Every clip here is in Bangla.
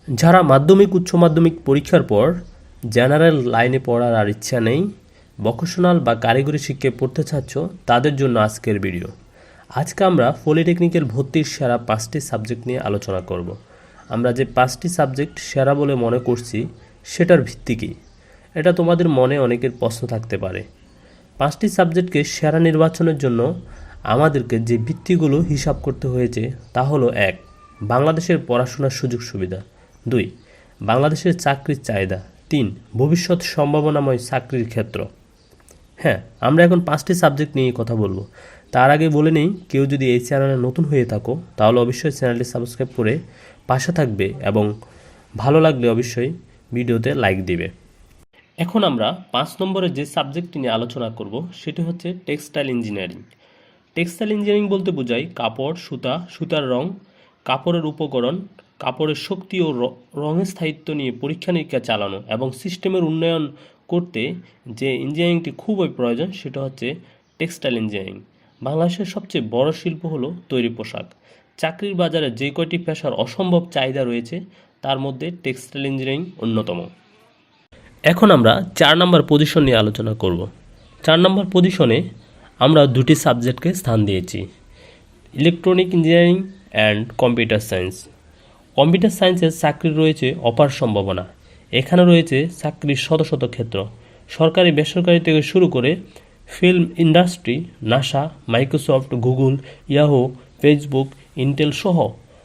যারা মাধ্যমিক উচ্চ মাধ্যমিক পরীক্ষার পর জেনারেল লাইনে পড়ার আর ইচ্ছা নেই, ভোকেশনাল বা কারিগরি শিক্ষায় পড়তে চাচ্ছ, তাদের জন্য আজকের ভিডিও। আজকে আমরা পলিটেকনিক্যাল ভর্তির সেরা 5টি সাবজেক্ট নিয়ে আলোচনা করব। আমরা যে 5টি সাবজেক্ট সেরা বলে মনে করছি সেটার ভিত্তি কী, এটা তোমাদের মনে অনেকের প্রশ্ন থাকতে পারে। 5টি সাবজেক্টকে সেরা নির্বাচনের জন্য আমাদেরকে যে ভিত্তিগুলো হিসাব করতে হয়েছে তা হলো: 1. বাংলাদেশের পড়াশোনার সুযোগ সুবিধা। 2. বাংলাদেশের চাকরির চাহিদা। 3. ভবিষ্যৎ সম্ভাবনাময় চাকরির ক্ষেত্র। হ্যাঁ, আমরা এখন 5টি সাবজেক্ট নিয়ে কথা বলবো। তার আগে বলে নিই, কেউ যদি এই চ্যানেলে নতুন হয়ে থাকো তাহলে অবশ্যই চ্যানেলটি সাবস্ক্রাইব করে পাশে থাকবে এবং ভালো লাগলে অবশ্যই ভিডিওতে লাইক দিবে। এখন আমরা 5 নম্বরে যে সাবজেক্টটি নিয়ে আলোচনা করব সেটি হচ্ছে টেক্সটাইল ইঞ্জিনিয়ারিং। টেক্সটাইল ইঞ্জিনিয়ারিং বলতে বোঝায় কাপড়, সুতা, সুতার রং, কাপড়ের উপকরণ, কাপড়ের শক্তি ও রঙের স্থায়িত্ব নিয়ে পরীক্ষা নিরীক্ষা চালানো এবং সিস্টেমের উন্নয়ন করতে যে ইঞ্জিনিয়ারিংটি খুবই প্রয়োজন সেটা হচ্ছে টেক্সটাইল ইঞ্জিনিয়ারিং। বাংলাদেশের সবচেয়ে বড় শিল্প হলো তৈরি পোশাক। চাকরির বাজারে যে কয়টি পেশার অসম্ভব চাহিদা রয়েছে তার মধ্যে টেক্সটাইল ইঞ্জিনিয়ারিং অন্যতম। এখন আমরা 4 নম্বর পজিশন নিয়ে আলোচনা করব। 4 নম্বর পজিশনে আমরা দুটি সাবজেক্টকে স্থান দিয়েছি: electronic engineering and computer science. Computer সায়েন্সের চাকরির রয়েছে অপার সম্ভাবনা। এখানে রয়েছে চাকরির শত শত ক্ষেত্র, সরকারি বেসরকারি থেকে শুরু করে film industry, NASA, Microsoft, Google, Yahoo, Facebook, Intel সহ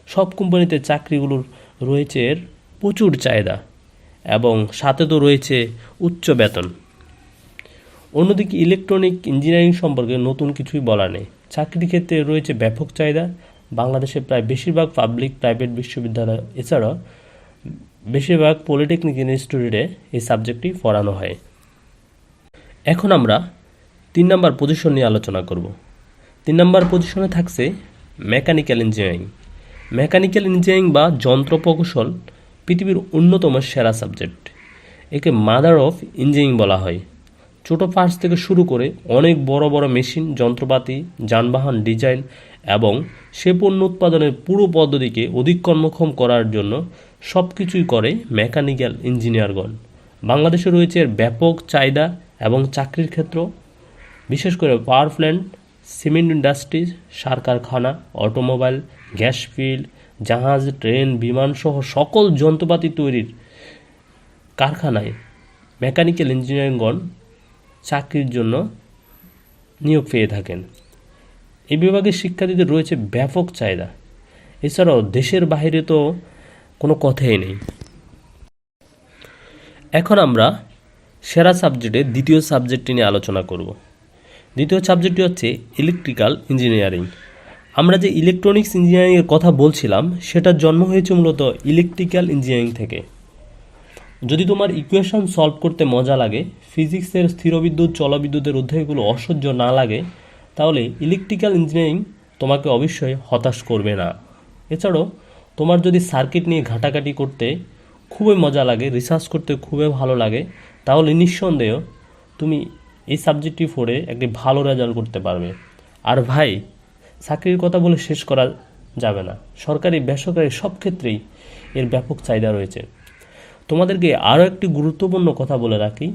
সব কোম্পানিতে চাকরিগুলোর রয়েছে এর প্রচুর চাহিদা এবং সাথে তো রয়েছে উচ্চ বেতন। অন্যদিকে ইলেকট্রনিক ইঞ্জিনিয়ারিং সম্পর্কে নতুন কিছুই বলা নেই। চাকরির ক্ষেত্রে রয়েছে ব্যাপক চাহিদা। বাংলাদেশে প্রায় বেশিরভাগ পাবলিক প্রাইভেট বিশ্ববিদ্যালয় এছাড়াও বেশিরভাগ পলিটেকনিক ইনস্টিটিউটে এই সাবজেক্টটি পড়ানো হয়। এখন আমরা 3 নম্বর পজিশন নিয়ে আলোচনা করব। 3 নম্বর পজিশনে থাকছে মেকানিক্যাল ইঞ্জিনিয়ারিং। মেকানিক্যাল ইঞ্জিনিয়ারিং বা যন্ত্র প্রকৌশল পৃথিবীর অন্যতম সেরা সাবজেক্ট। একে মাদার অফ ইঞ্জিনিয়ারিং বলা হয়। ছোটো পার্টস থেকে শুরু করে অনেক বড় বড় মেশিন, যন্ত্রপাতি, যানবাহন ডিজাইন এবং সে পণ্য উৎপাদনের পুরো পদ্ধতিকে অধিক কর্মক্ষম করার জন্য সব কিছুই করে মেকানিক্যাল ইঞ্জিনিয়ারগণ। বাংলাদেশে রয়েছে এর ব্যাপক চাহিদা এবং চাকরির ক্ষেত্র, বিশেষ করে পাওয়ার প্ল্যান্ট, সিমেন্ট ইন্ডাস্ট্রিজ, সার কারখানা, অটোমোবাইল, গ্যাস ফিল্ড, জাহাজ, ট্রেন, বিমান সহ সকল যন্ত্রপাতি তৈরির কারখানায় মেকানিক্যাল ইঞ্জিনিয়ারগণ চাকরির জন্য নিয়োগ পেয়ে থাকেন। এই বিভাগের শিক্ষার্থীদের রয়েছে ব্যাপক চাহিদা। এছাড়াও দেশের বাইরে তো কোনো কথাই নেই। এখন আমরা সেরা সাবজেক্টে দ্বিতীয় সাবজেক্টটি নিয়ে আলোচনা করব। দ্বিতীয় সাবজেক্টটি হচ্ছে ইলেকট্রিক্যাল ইঞ্জিনিয়ারিং। আমরা যে ইলেকট্রনিক্স ইঞ্জিনিয়ারিংয়ের কথা বলছিলাম সেটার জন্ম হয়েছে মূলত ইলেকট্রিক্যাল ইঞ্জিনিয়ারিং থেকে। যদি তোমার ইকুয়েশন সলভ করতে মজা লাগে, ফিজিক্সের স্থিরবিদ্যুৎ, জলবিদ্যুতের অধ্যায়গুলো অসহ্য না লাগে, তাহলে ইলেকট্রিক্যাল ইঞ্জিনিয়ারিং তোমাকে অবশ্যই হতাশ করবে না। এছাড়াও তোমার যদি সার্কিট নিয়ে ঘাটাঘাটি করতে খুবই মজা লাগে, রিসার্চ করতে খুবই ভালো লাগে, তাহলে নিঃসন্দেহ তুমি এই সাবজেক্টটি পড়ে একটি ভালো রেজাল্ট করতে পারবে। আর ভাই, চাকরির কথা বলে শেষ করা যাবে না। সরকারি বেসরকারি সব ক্ষেত্রেই এর ব্যাপক চাহিদা রয়েছে। তোমাদেরকে আরও একটি গুরুত্বপূর্ণ কথা বলে রাখি,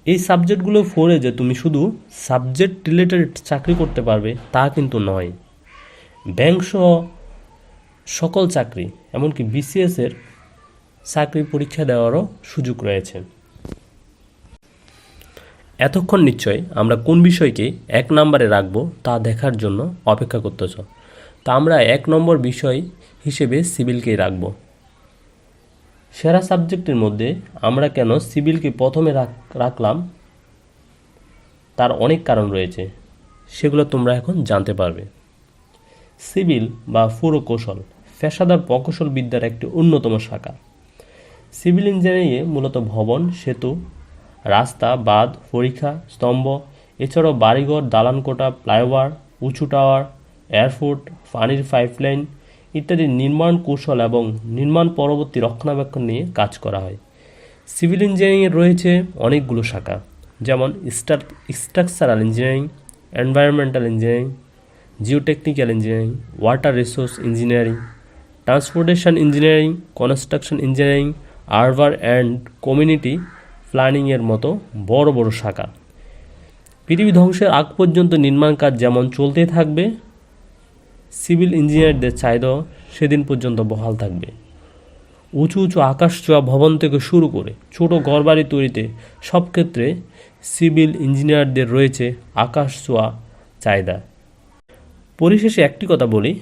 এই সাবজেক্টগুলো পড়ে যে তুমি শুধু সাবজেক্ট রিলেটেড চাকরি করতে পারবে তা কিন্তু নয়। ব্যাংক সহ সকল চাকরি, এমনকি বিসিএসের চাকরির পরীক্ষা দেওয়ারও সুযোগ রয়েছে। এতক্ষণ নিশ্চয় আমরা কোন বিষয়কে 1 নম্বরে রাখবো তা দেখার জন্য অপেক্ষা করতেছ। তা আমরা 1 নম্বর বিষয় হিসেবে সিভিলকেই রাখব। সেরা সাবজেক্টের মধ্যে আমরা কেন সিভিলকে প্রথমে রাখলাম তার অনেক কারণ রয়েছে, সেগুলো তোমরা এখন জানতে পারবে। সিভিল বা পুরকৌশল পেশাদার প্রকৌশল বিদ্যার একটি অন্যতম শাখা। সিভিল ইঞ্জিনিয়ারিংয়ে মূলত ভবন, সেতু, রাস্তা, বাঁধ, পরিখা, স্তম্ভ, এছাড়াও বাড়িঘর, দালানকোঠা, ফ্লাইওভার, উঁচু টাওয়ার, এয়ারপোর্ট, পানির পাইপলাইন ইত্যাদি নির্মাণ কৌশল এবং নির্মাণ পরবর্তী রক্ষণাবেক্ষণ নিয়ে কাজ করা হয়। সিভিল ইঞ্জিনিয়ারিংয়ের রয়েছে অনেকগুলো শাখা, যেমন structural engineering, environmental engineering, geotechnical engineering, water resource engineering, transportation engineering, construction engineering, urban and community প্ল্যানিংয়ের মতো বড় বড় শাখা। পৃথিবী ধ্বংসের আগ পর্যন্ত নির্মাণ কাজ যেমন চলতেই থাকবে, সিভিল ইঞ্জিনিয়ারদের চাহিদাও সেদিন পর্যন্ত বহাল থাকবে। উঁচু উঁচু আকাশ ছোঁয়া ভবন থেকে শুরু করে ছোট ঘরবাড়ি তৈরিতে সব ক্ষেত্রে সিভিল ইঞ্জিনিয়ারদের রয়েছে আকাশ ছোঁয়া চাহিদা। পরিশেষে একটি কথা বলি,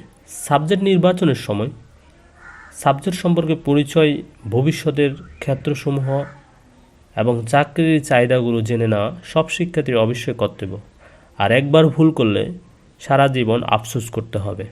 সাবজেক্ট নির্বাচনের সময় সাবজেক্ট সম্পর্কে পরিচয়, ভবিষ্যতের ক্ষেত্রসমূহ এবং চাকরির চাহিদাগুলো জেনে নেওয়া সব শিক্ষার্থীর অবশ্যই কর্তব্য। আর একবার ভুল করলে সারা জীবন আফসোস করতে হবে।